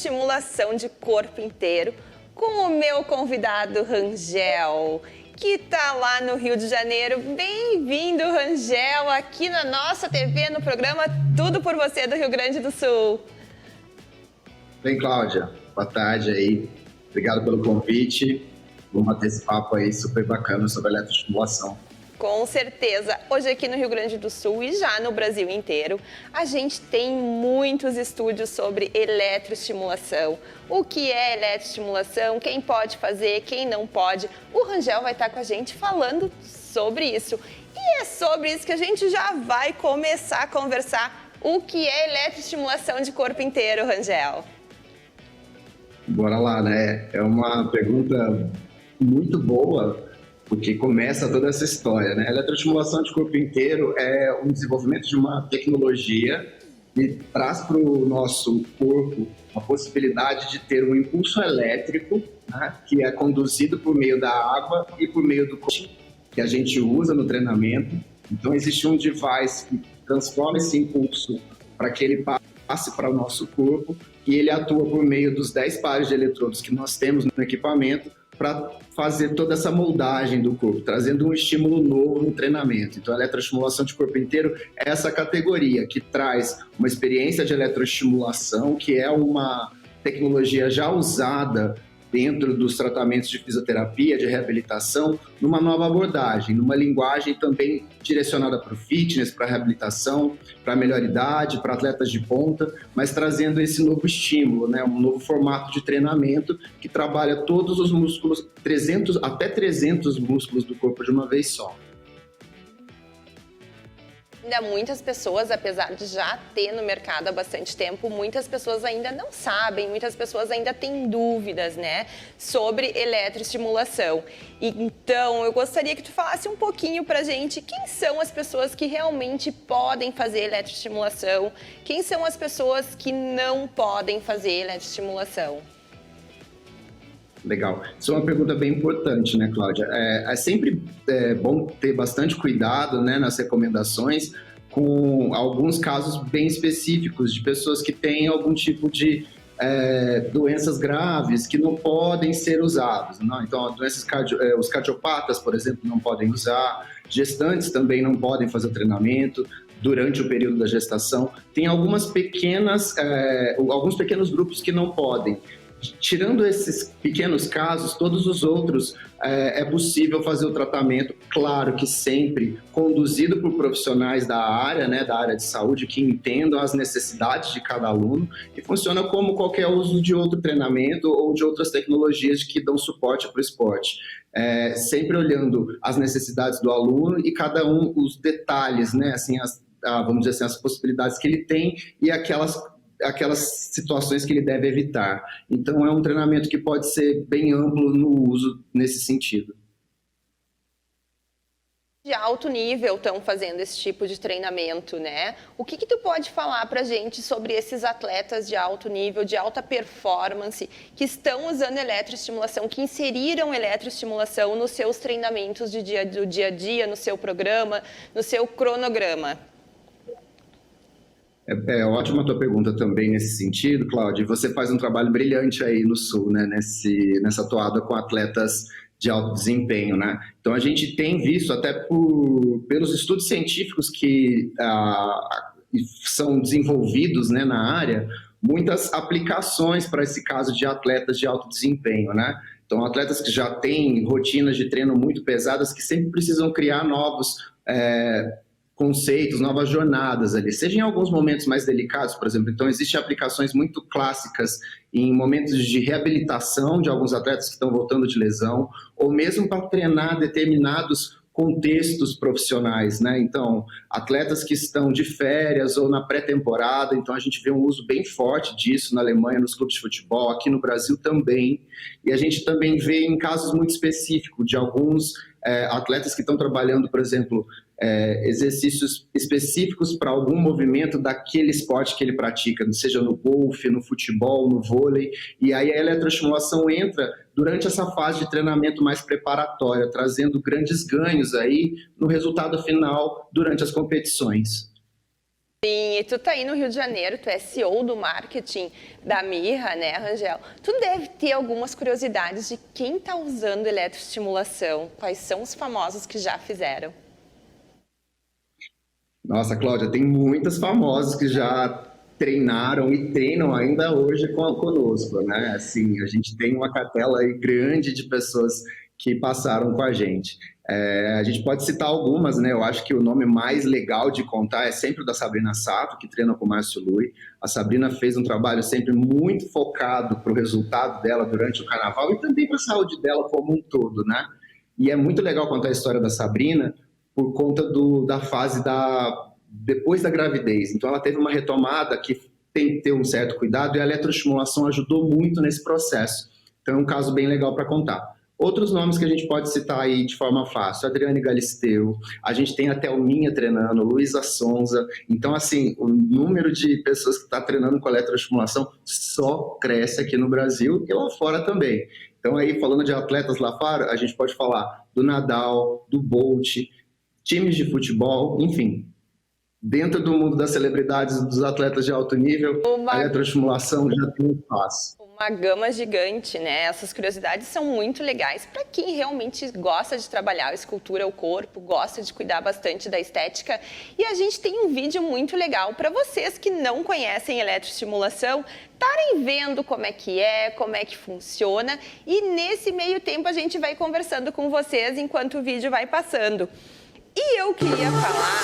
eletroestimulação de corpo inteiro com o meu convidado Rangel, que tá lá no Rio de Janeiro. Bem-vindo, Rangel, aqui na nossa TV, no programa Tudo por Você do Rio Grande do Sul. Bem, Cláudia, boa tarde aí. Obrigado pelo convite. Vamos bater esse papo aí super bacana sobre eletroestimulação. Com certeza. Hoje aqui no Rio Grande do Sul e já no Brasil inteiro, a gente tem muitos estúdios sobre eletroestimulação. O que é eletroestimulação, quem pode fazer, quem não pode. O Rangel vai estar com a gente falando sobre isso. E é sobre isso que a gente já vai começar a conversar. O que é eletroestimulação de corpo inteiro, Rangel? Bora lá, né? É uma pergunta muito boa, porque começa toda essa história, né? A eletroestimulação de corpo inteiro é um desenvolvimento de uma tecnologia que traz para o nosso corpo a possibilidade de ter um impulso elétrico, né, que é conduzido por meio da água e por meio do coaching, que a gente usa no treinamento. Então, existe um device que transforma esse impulso para que ele passe para o nosso corpo e ele atua por meio dos 10 pares de eletrodos que nós temos no equipamento para fazer toda essa moldagem do corpo, trazendo um estímulo novo no treinamento. Então, a eletroestimulação de corpo inteiro é essa categoria que traz uma experiência de eletroestimulação, que é uma tecnologia já usada dentro dos tratamentos de fisioterapia, de reabilitação, numa nova abordagem, numa linguagem também direcionada para o fitness, para a reabilitação, para a melhor idade, para atletas de ponta, mas trazendo esse novo estímulo, né? Um novo formato de treinamento que trabalha todos os músculos, até 300 músculos do corpo de uma vez só. Ainda muitas pessoas, apesar de já ter no mercado há bastante tempo, muitas pessoas ainda não sabem, muitas pessoas ainda têm dúvidas, né, sobre eletroestimulação. Então, eu gostaria que tu falasse um pouquinho pra gente quem são as pessoas que realmente podem fazer eletroestimulação, quem são as pessoas que não podem fazer eletroestimulação. Legal. Isso é uma pergunta bem importante, né, Cláudia? É sempre bom ter bastante cuidado, né, nas recomendações com alguns casos bem específicos de pessoas que têm algum tipo de doenças graves que não podem ser usadas. Não? Então, os cardiopatas, por exemplo, não podem usar, gestantes também não podem fazer o treinamento durante o período da gestação. Tem alguns pequenos grupos que não podem. Tirando esses pequenos casos, todos os outros é possível fazer o tratamento, claro que sempre conduzido por profissionais da área, né, da área de saúde, que entendam as necessidades de cada aluno e funciona como qualquer uso de outro treinamento ou de outras tecnologias que dão suporte para o esporte. Sempre olhando as necessidades do aluno e cada um, os detalhes, né, assim, vamos dizer assim, as possibilidades que ele tem e aquelas situações que ele deve evitar. Então, é um treinamento que pode ser bem amplo no uso nesse sentido. De alto nível estão fazendo esse tipo de treinamento, né? O que tu pode falar pra gente sobre esses atletas de alto nível, de alta performance, que estão usando eletroestimulação, que inseriram eletroestimulação nos seus treinamentos do dia a dia, no seu programa, no seu cronograma? É ótima a tua pergunta também nesse sentido, Cláudia. Você faz um trabalho brilhante aí no Sul, né? Nessa toada com atletas de alto desempenho, né? Então, a gente tem visto, até pelos estudos científicos que são desenvolvidos, né, na área, muitas aplicações para esse caso de atletas de alto desempenho, né? Então, atletas que já têm rotinas de treino muito pesadas, que sempre precisam criar novos conceitos, novas jornadas ali, seja em alguns momentos mais delicados, por exemplo. Então, existem aplicações muito clássicas em momentos de reabilitação de alguns atletas que estão voltando de lesão, ou mesmo para treinar determinados contextos profissionais, né? Então, atletas que estão de férias ou na pré-temporada, então a gente vê um uso bem forte disso na Alemanha, nos clubes de futebol, aqui no Brasil também, e a gente também vê em casos muito específicos de alguns atletas que estão trabalhando, por exemplo, exercícios específicos para algum movimento daquele esporte que ele pratica, seja no golfe, no futebol, no vôlei, e aí a eletroestimulação entra durante essa fase de treinamento mais preparatória, trazendo grandes ganhos aí no resultado final durante as competições. Sim, e tu tá aí no Rio de Janeiro, tu é CEO do marketing da Mirra, né, Rangel? Tu deve ter algumas curiosidades de quem tá usando eletroestimulação, quais são os famosos que já fizeram. Nossa, Cláudia, tem muitos famosos que já treinaram e treinam ainda hoje conosco, né? Assim, a gente tem uma cartela aí grande de pessoas que passaram com a gente. A gente pode citar algumas, né? Eu acho que o nome mais legal de contar é sempre o da Sabrina Sato, que treina com o Márcio Lui. A Sabrina fez um trabalho sempre muito focado para o resultado dela durante o carnaval e também para a saúde dela como um todo, né? E é muito legal contar a história da Sabrina, por conta da fase depois da gravidez. Então, ela teve uma retomada que tem que ter um certo cuidado e a eletroestimulação ajudou muito nesse processo. Então, é um caso bem legal para contar. Outros nomes que a gente pode citar aí de forma fácil, Adriane Galisteu, a gente tem a Thelminha treinando, Luísa Sonza. Então, assim, o número de pessoas que está treinando com eletroestimulação só cresce aqui no Brasil e lá fora também. Então, aí, falando de atletas lá fora, a gente pode falar do Nadal, do Bolt, times de futebol, enfim. Dentro do mundo das celebridades, dos atletas de alto nível, a eletroestimulação já tem um espaço. Uma gama gigante, né? Essas curiosidades são muito legais para quem realmente gosta de trabalhar a escultura, o corpo, gosta de cuidar bastante da estética. E a gente tem um vídeo muito legal para vocês que não conhecem eletroestimulação, estarem vendo como é que funciona. E nesse meio tempo a gente vai conversando com vocês enquanto o vídeo vai passando. E eu queria falar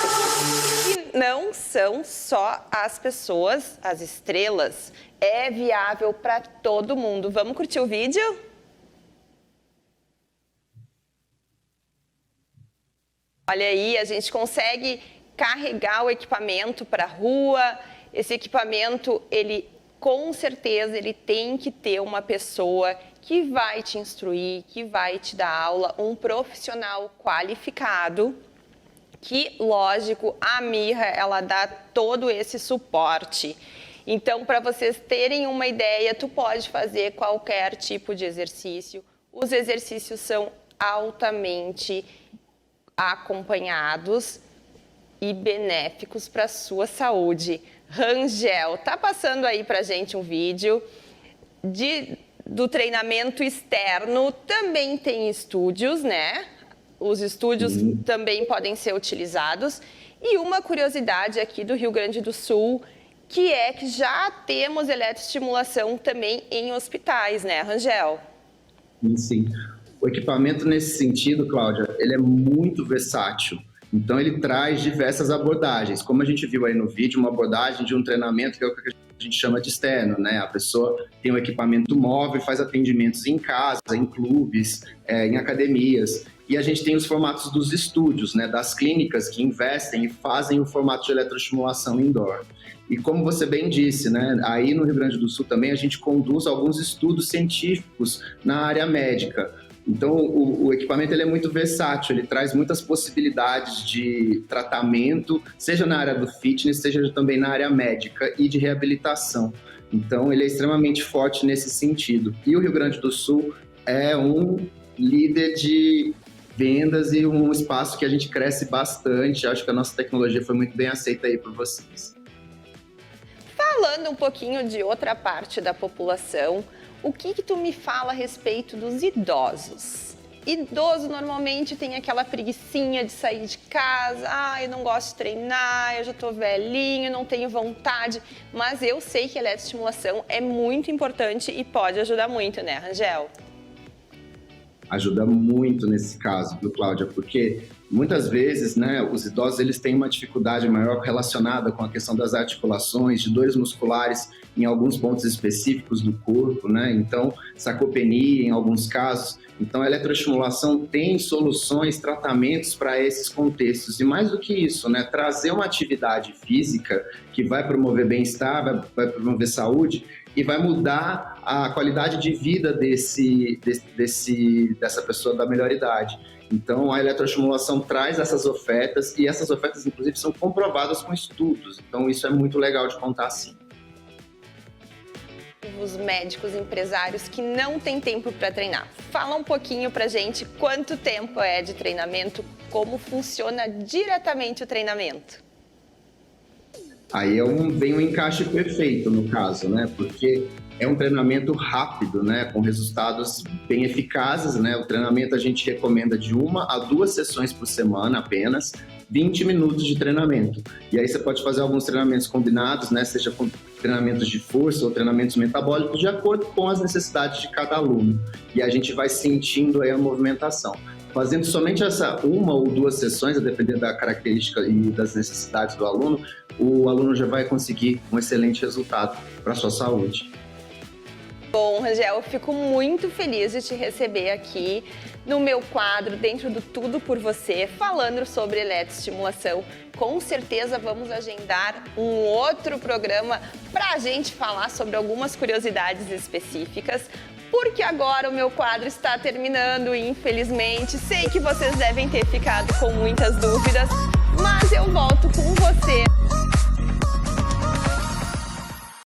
que não são só as pessoas, as estrelas, é viável para todo mundo. Vamos curtir o vídeo? Olha aí, a gente consegue carregar o equipamento para a rua. Esse equipamento, com certeza, ele tem que ter uma pessoa que vai te instruir, que vai te dar aula, um profissional qualificado. Que, lógico, a Mirra, ela dá todo esse suporte. Então, para vocês terem uma ideia, tu pode fazer qualquer tipo de exercício. Os exercícios são altamente acompanhados e benéficos para a sua saúde. Rangel, tá passando aí para gente um vídeo do treinamento externo. Também tem estúdios, né? Os estúdios também podem ser utilizados. E uma curiosidade aqui do Rio Grande do Sul, que já temos eletroestimulação também em hospitais, né, Rangel? Sim. O equipamento nesse sentido, Cláudia, ele é muito versátil. Então, ele traz diversas abordagens. Como a gente viu aí no vídeo, uma abordagem de um treinamento que é o que a gente chama de externo, né? A pessoa tem um equipamento móvel, faz atendimentos em casa, em clubes, em academias. E a gente tem os formatos dos estúdios, né, das clínicas que investem e fazem o formato de eletroestimulação indoor. E como você bem disse, né, aí no Rio Grande do Sul também a gente conduz alguns estudos científicos na área médica. Então o equipamento ele é muito versátil, ele traz muitas possibilidades de tratamento, seja na área do fitness, seja também na área médica e de reabilitação. Então ele é extremamente forte nesse sentido. E o Rio Grande do Sul é um líder de vendas e um espaço que a gente cresce bastante. Acho que a nossa tecnologia foi muito bem aceita aí por vocês. Falando um pouquinho de outra parte da população, o que tu me fala a respeito dos idosos? Idoso normalmente tem aquela preguicinha de sair de casa, eu não gosto de treinar, eu já tô velhinho, não tenho vontade, mas eu sei que a eletroestimulação é muito importante e pode ajudar muito, né, Rangel? Ajuda muito nesse caso, viu, Cláudia? Porque muitas vezes, né, os idosos eles têm uma dificuldade maior relacionada com a questão das articulações, de dores musculares em alguns pontos específicos do corpo, né? Então, sarcopenia em alguns casos. Então, a eletroestimulação tem soluções, tratamentos para esses contextos. E mais do que isso, né, trazer uma atividade física que vai promover bem-estar, vai promover saúde e vai mudar a qualidade de vida dessa pessoa da melhor idade. Então, a eletroestimulação traz essas ofertas e essas ofertas, inclusive, são comprovadas com estudos. Então, isso é muito legal de contar, sim. Os médicos empresários que não têm tempo para treinar. Fala um pouquinho pra gente quanto tempo é de treinamento, como funciona diretamente o treinamento. Aí vem um encaixe perfeito no caso, né? Porque é um treinamento rápido, né? Com resultados bem eficazes, né? O treinamento a gente recomenda de 1 a 2 sessões por semana apenas, 20 minutos de treinamento. E aí você pode fazer alguns treinamentos combinados, né? Seja com treinamentos de força ou treinamentos metabólicos, de acordo com as necessidades de cada aluno. E a gente vai sentindo aí a movimentação. Fazendo somente essa 1 ou 2 sessões, a depender da característica e das necessidades do aluno, o aluno já vai conseguir um excelente resultado para a sua saúde. Bom, Rangel, eu fico muito feliz de te receber aqui no meu quadro, dentro do Tudo por Você, falando sobre eletroestimulação. Com certeza vamos agendar um outro programa para a gente falar sobre algumas curiosidades específicas, porque agora o meu quadro está terminando, infelizmente. Sei que vocês devem ter ficado com muitas dúvidas, mas eu